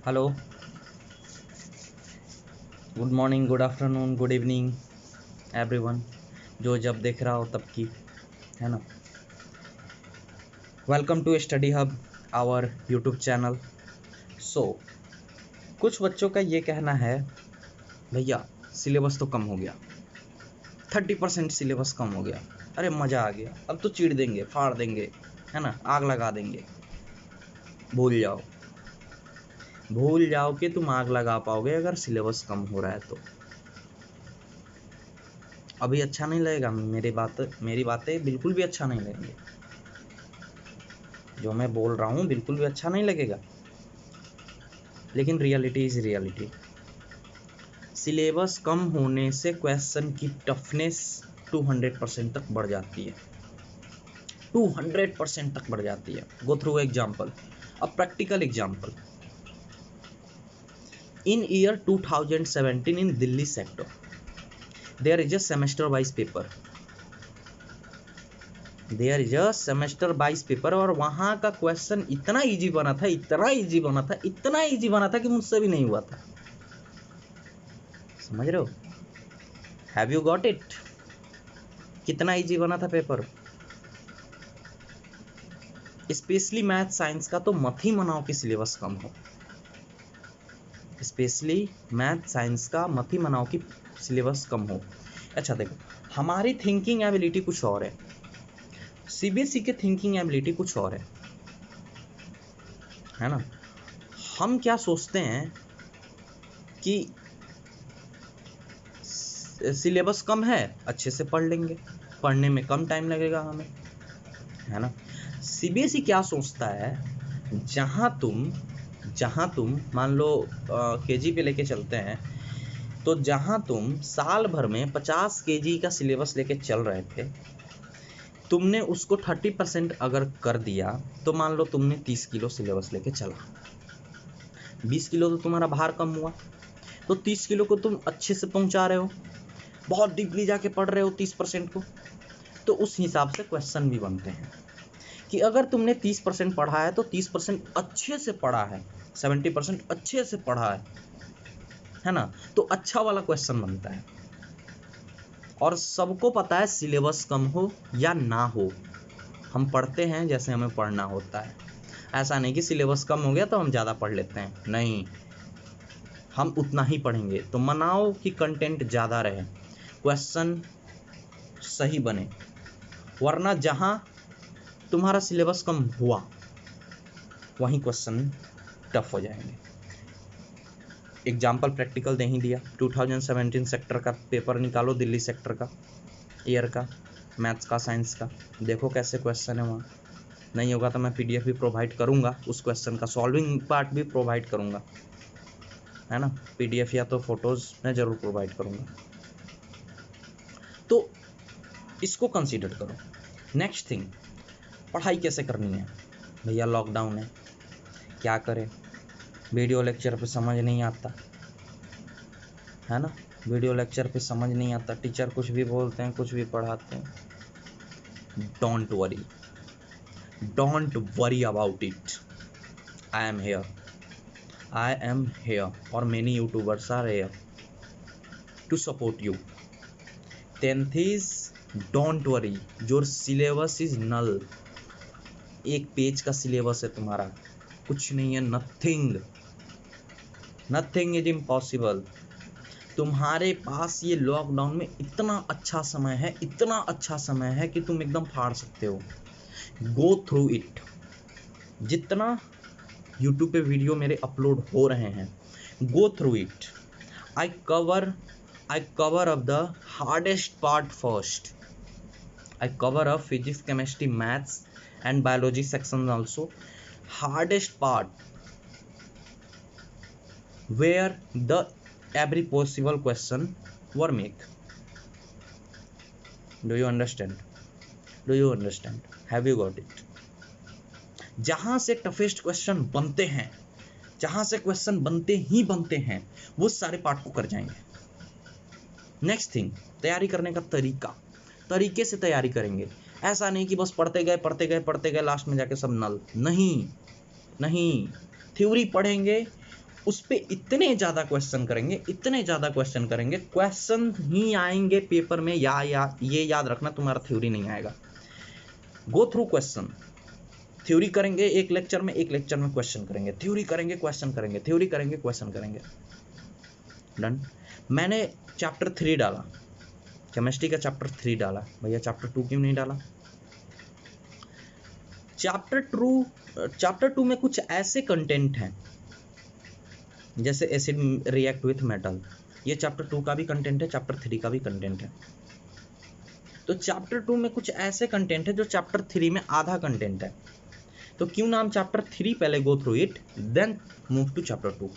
Hello, good morning, good afternoon, good evening everyone, जो जब देख रहा हो तब की, है ना। Welcome to Study Hub, our YouTube channel. So कुछ बच्चों का ये कहना है, भैया सिलेबस तो कम हो गया, 30% सिलेबस कम हो गया, अरे मज़ा आ गया, अब तो चीड़ देंगे, फाड़ देंगे, है ना, आग लगा देंगे। भूल जाओ, भूल जाओ कि तुम आग लगा पाओगे अगर सिलेबस कम हो रहा है तो। अभी अच्छा नहीं लगेगा, मेरी बातें बिल्कुल भी अच्छा नहीं लगेंगे, जो मैं बोल रहा हूँ बिल्कुल भी अच्छा नहीं लगेगा, लेकिन रियलिटी इज रियलिटी। सिलेबस कम होने से क्वेश्चन की टफनेस 200% तक बढ़ जाती है, 200% तक बढ़ जाती है। Go through example, a practical example. In year 2017 in Delhi sector there is a semester wise paper, there is a semester wise paper, और वहां का क्वेश्चन इतना इजी बना था, इतना इजी बना था, इतना इजी बना था कि मुझसे भी नहीं हुआ था। समझ रहे हो? Have you got it? कितना इजी बना था पेपर। स्पेशली मैथ साइंस का तो मत ही मनाओ कि सिलेबस कम हो, स्पेशली मैथ साइंस का मत ही मनाओ कि सिलेबस कम हो। अच्छा देखो, हमारी थिंकिंग एबिलिटी कुछ और है, सीबीएसई के थिंकिंग एबिलिटी कुछ और है ना। हम क्या सोचते हैं कि सिलेबस कम है, अच्छे से पढ़ लेंगे, पढ़ने में कम टाइम लगेगा हमें, है ना। सीबीएसई क्या सोचता है, जहां तुम मान लो केजी पे लेके चलते हैं, तो जहां तुम साल भर में 50 केजी का सिलेबस लेके चल रहे थे, तुमने उसको 30% अगर कर दिया, तो मान लो तुमने 30 किलो सिलेबस लेके चला, 20 किलो तो तुम्हारा भार कम हुआ, तो 30 किलो को तुम अच्छे से पहुंचा रहे हो, बहुत डीपली जाके पढ़ रहे हो 30% को। तो उस हिसाब से क्वेश्चन भी बनते हैं कि अगर तुमने 30% पढ़ा है तो 30% अच्छे से पढ़ा है, 70% अच्छे से पढ़ा है ना, तो अच्छा वाला क्वेश्चन बनता है। और सबको पता है सिलेबस कम हो या ना हो, हम पढ़ते हैं जैसे हमें पढ़ना होता है। ऐसा नहीं कि सिलेबस कम हो गया तो हम ज़्यादा पढ़ लेते हैं, नहीं, हम उतना ही पढ़ेंगे। तो मनाओ कि कंटेंट ज़्यादा रहे, क्वेश्चन सही बने, वरना जहाँ तुम्हारा सिलेबस कम हुआ वहीं क्वेश्चन टफ हो जाएंगे। एग्जाम्पल प्रैक्टिकल दे ही दिया, 2017 सेक्टर का पेपर निकालो, दिल्ली सेक्टर का ईयर का, मैथ्स का, साइंस का, देखो कैसे क्वेश्चन है वहाँ। नहीं होगा तो मैं पीडीएफ भी प्रोवाइड करूँगा, उस क्वेश्चन का सॉल्विंग पार्ट भी प्रोवाइड करूँगा, है ना। पीडीएफ या तो फोटोज़ मैं ज़रूर प्रोवाइड करूँगा, तो इसको कंसीडर करो। नेक्स्ट थिंग, पढ़ाई कैसे करनी है भैया, लॉकडाउन है, क्या करें, वीडियो लेक्चर पे समझ नहीं आता, है ना, वीडियो लेक्चर पे समझ नहीं आता, टीचर कुछ भी बोलते हैं, कुछ भी पढ़ाते हैं। Don't worry about it, I am here और many YouTubers are here to support you. 10th is don't worry, your syllabus is null, एक पेज का सिलेबस है तुम्हारा, कुछ नहीं है, नथिंग इज इम्पॉसिबल। तुम्हारे पास ये लॉकडाउन में इतना अच्छा समय है, इतना अच्छा समय है कि तुम एकदम फाड़ सकते हो। गो थ्रू इट, जितना यूट्यूब पे वीडियो मेरे अपलोड हो रहे हैं, गो through it. I cover up the hardest part first, I cover up physics, chemistry, maths and biology sections also. Hardest part where the every possible question were make. Do you understand? Have you got it? जहां से toughest question बनते हैं, जहां से question बनते ही बनते हैं, वो सारे पार्ट को कर जाएंगे। नेक्स्ट थिंग, तैयारी करने का तरीके से तैयारी करेंगे। ऐसा नहीं कि बस पढ़ते गए लास्ट में जाके सब नल, नहीं, थ्योरी पढ़ेंगे, उस पे इतने ज़्यादा क्वेश्चन करेंगे, इतने ज़्यादा क्वेश्चन करेंगे, क्वेश्चन ही आएंगे पेपर में, या ये याद रखना तुम्हारा थ्योरी नहीं आएगा। गो थ्रू क्वेश्चन, थ्योरी करेंगे एक लेक्चर में क्वेश्चन करेंगे, थ्योरी करेंगे क्वेश्चन करेंगे, थ्योरी करेंगे क्वेश्चन करेंगे। डन। मैंने चैप्टर 3 डाला, केमिस्ट्री का चैप्टर 3 डाला, भैया चैप्टर 2 क्यों नहीं डाला? चैप्टर 2 में कुछ ऐसे कंटेंट हैं जैसे एसिड रिएक्ट विथ मेटल, ये चैप्टर 2 का भी कंटेंट है, चैप्टर 3 का भी कंटेंट है। तो चैप्टर 2 में कुछ ऐसे कंटेंट है जो चैप्टर 3 में आधा कंटेंट है। तो क्यों नाम चैप्टर 3, पहले go through it then move to chapter 2।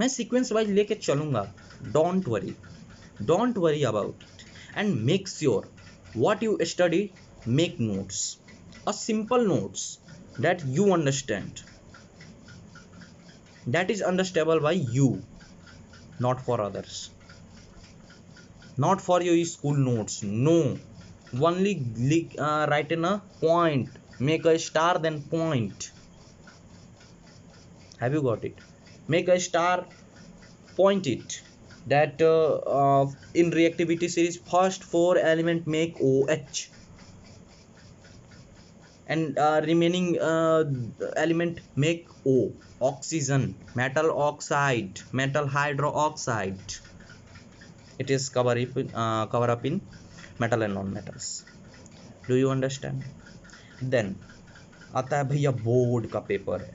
मैं सीक्वेंस वाइज लेके चलूंगा। Don't worry about it and make sure what you study, make notes, a simple notes that you understand, that is understandable by you, not for others, not for your school notes. No, only write in a point, make a star then point. Have you got it? Make a star, point it that in reactivity series first 4 element make OH and remaining element make O, oxygen, metal oxide, metal hydroxide. It is cover up in metal and non-metals. Do you understand? Then आता है भैया board का paper है,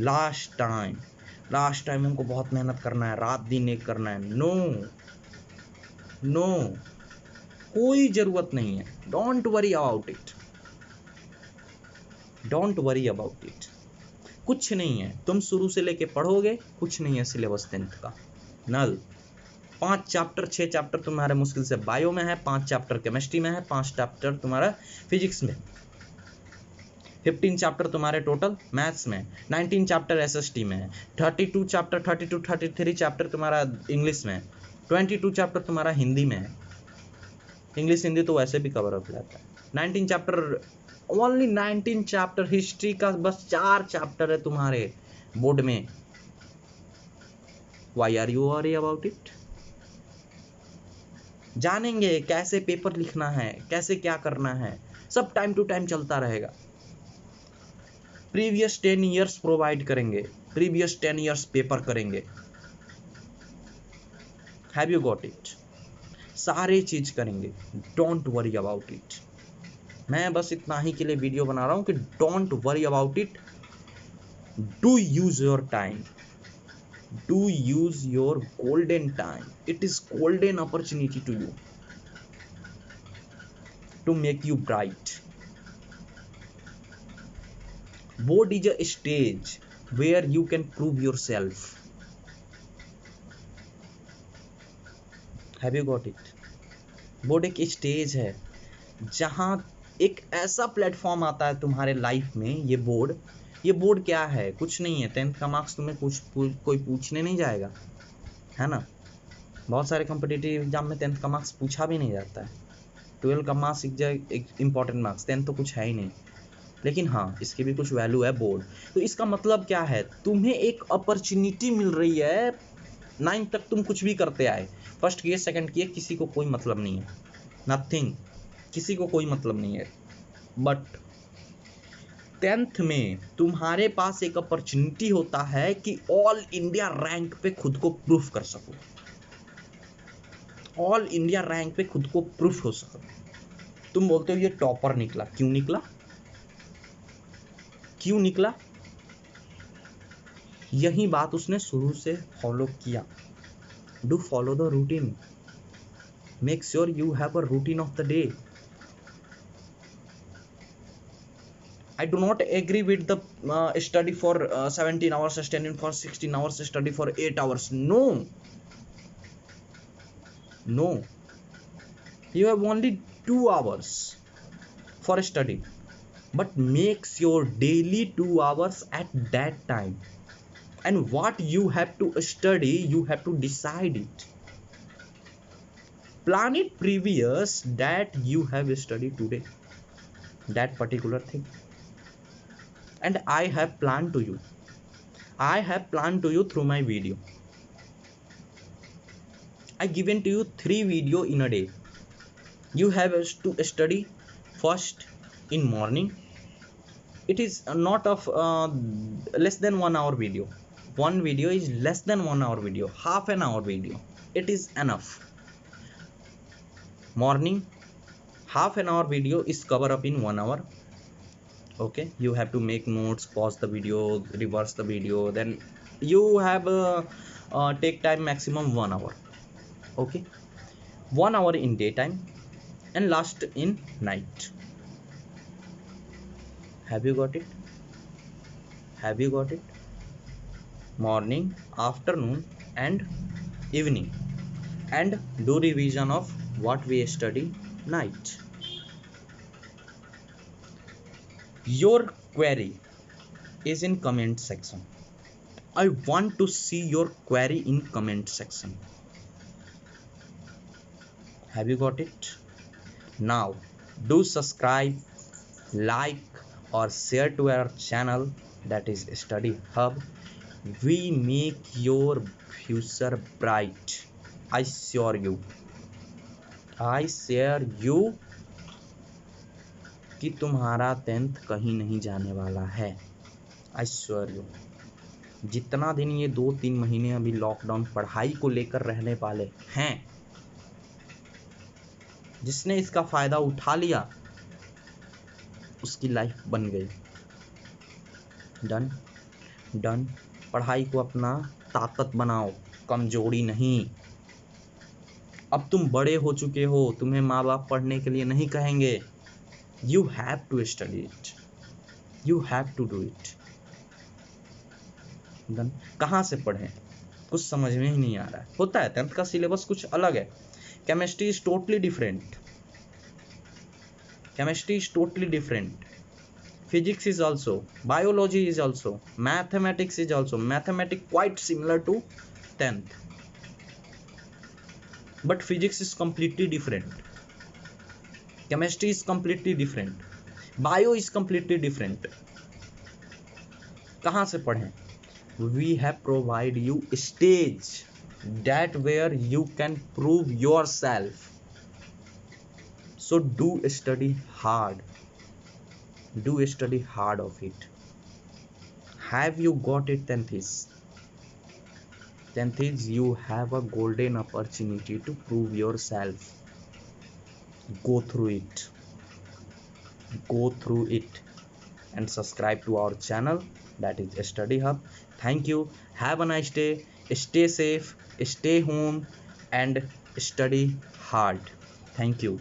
last time उनको बहुत मेहनत करना है, रात दिन एक करना है। नो, कोई जरूरत नहीं है। डोंट वरी अबाउट इट, कुछ नहीं है। तुम शुरू से लेके पढ़ोगे, कुछ नहीं है सिलेबस 10th का। नल 5 चैप्टर 6 चैप्टर तुम्हारे मुश्किल से बायो में है, 5 चैप्टर केमिस्ट्री में है, 5 चैप्टर तुम्हारा फिजिक्स में, 15 चैप्टर तुम्हारे टोटल मैथ्स में, 19 चैप्टर एसएसटी में है, 33 चैप्टर तुम्हारा इंग्लिश में, 22 चैप्टर तुम्हारा हिंदी में है। इंग्लिश हिंदी तो वैसे भी कवर अप रहता है। 19 चैप्टर, ओनली 19 चैप्टर। हिस्ट्री का बस 4 चैप्टर है तुम्हारे बोर्ड में। Why are you worry about it? जानेंगे कैसे पेपर लिखना है, कैसे क्या करना है, सब टाइम टू टाइम चलता रहेगा। प्रीवियस 10 ईयर्स प्रोवाइड करेंगे, प्रीवियस 10 ईयर्स पेपर करेंगे। Have you got it? सारे चीज करेंगे। Don't worry about it. मैं बस इतना ही के लिए वीडियो बना रहा हूं कि don't worry about it. Do use your time, do use your golden time. It is golden opportunity to you to make you bright. Board is a stage where you can prove yourself. Have you got it? Board एक stage है जहां एक ऐसा platform आता है तुम्हारे life में। ये बोर्ड क्या है? कुछ नहीं है। 10th का मार्क्स तुम्हें कोई पूछने नहीं जाएगा, है ना। बहुत सारे कॉम्पिटिटिव एग्जाम में 10th का मार्क्स पूछा भी नहीं जाता है। 12 का मार्क्स एक इंपॉर्टेंट मार्क्स, 10th तो कुछ है ही नहीं। लेकिन हाँ, इसकी भी कुछ वैल्यू है बोर्ड। तो इसका मतलब क्या है? तुम्हें एक अपॉर्चुनिटी मिल रही है। 9th तक तुम कुछ भी करते आए, फर्स्ट किए सेकंड किए, किसी को कोई मतलब नहीं है, नथिंग, किसी को कोई मतलब नहीं है। बट 10th में तुम्हारे पास एक अपॉर्चुनिटी होता है कि ऑल इंडिया रैंक पे खुद को प्रूफ कर सको, ऑल इंडिया रैंक पे खुद को प्रूफ हो सको। तुम बोलते हो ये टॉपर निकला, क्यों निकला? यही बात उसने शुरू से फॉलो किया। Do follow the routine, make sure you have a routine of the day. I do not agree with the study for 17 hours, studying for 16 hours, study for 8 hours. No, you have only 2 hours for study, but makes your daily 2 hours at that time. And what you have to study, you have to decide it. Plan it previous that you have studied today, that particular thing. And I have planned to you. I have planned to you through my video. I given to you 3 video in a day. You have to study first in morning. It is not of less than 1 hour video. One video is less than 1 hour video, half an hour video. It is enough. Morning, half an hour video is cover up in 1 hour. Okay, you have to make notes, pause the video, reverse the video, then you have take time maximum 1 hour. Okay, 1 hour in daytime and last in night. Have you got it? Have you got it? Morning, afternoon and evening, and do revision of what we study night. Your query is in comment section. I want to see your query in comment section. Have you got it? Now do subscribe, like or share to our channel, that is Study Hub. We make your future bright. I assure you कि तुम्हारा 10th कहीं नहीं जाने वाला है. I assure you. जितना दिन ये 2-3 महीने अभी लॉकडाउन पढ़ाई को लेकर रहने वाले हैं, जिसने इसका फायदा उठा लिया उसकी लाइफ बन गई. Done done. पढ़ाई को अपना ताकत बनाओ, कमजोरी नहीं. अब तुम बड़े हो चुके हो, तुम्हें माँ बाप पढ़ने के लिए नहीं कहेंगे. You have to study it. You have to do it. Done. कहाँ से पढ़ें, कुछ समझ में ही नहीं आ रहा है. होता है 10th का सिलेबस कुछ अलग है. Chemistry is totally different. Chemistry is totally different. Physics is also, biology is also, mathematics is also. Mathematics quite similar to 10th, but physics is completely different. Chemistry is completely different. Bio is completely different. कहाँ से पढ़ें? We have provide you stage that where you can prove yourself. So do study hard. Do study hard of it. Have you got it, 10th? 10th, you have a golden opportunity to prove yourself. Go through it. Go through it. And subscribe to our channel, that is Study Hub. Thank you. Have a nice day. Stay safe. Stay home and study hard. Thank you.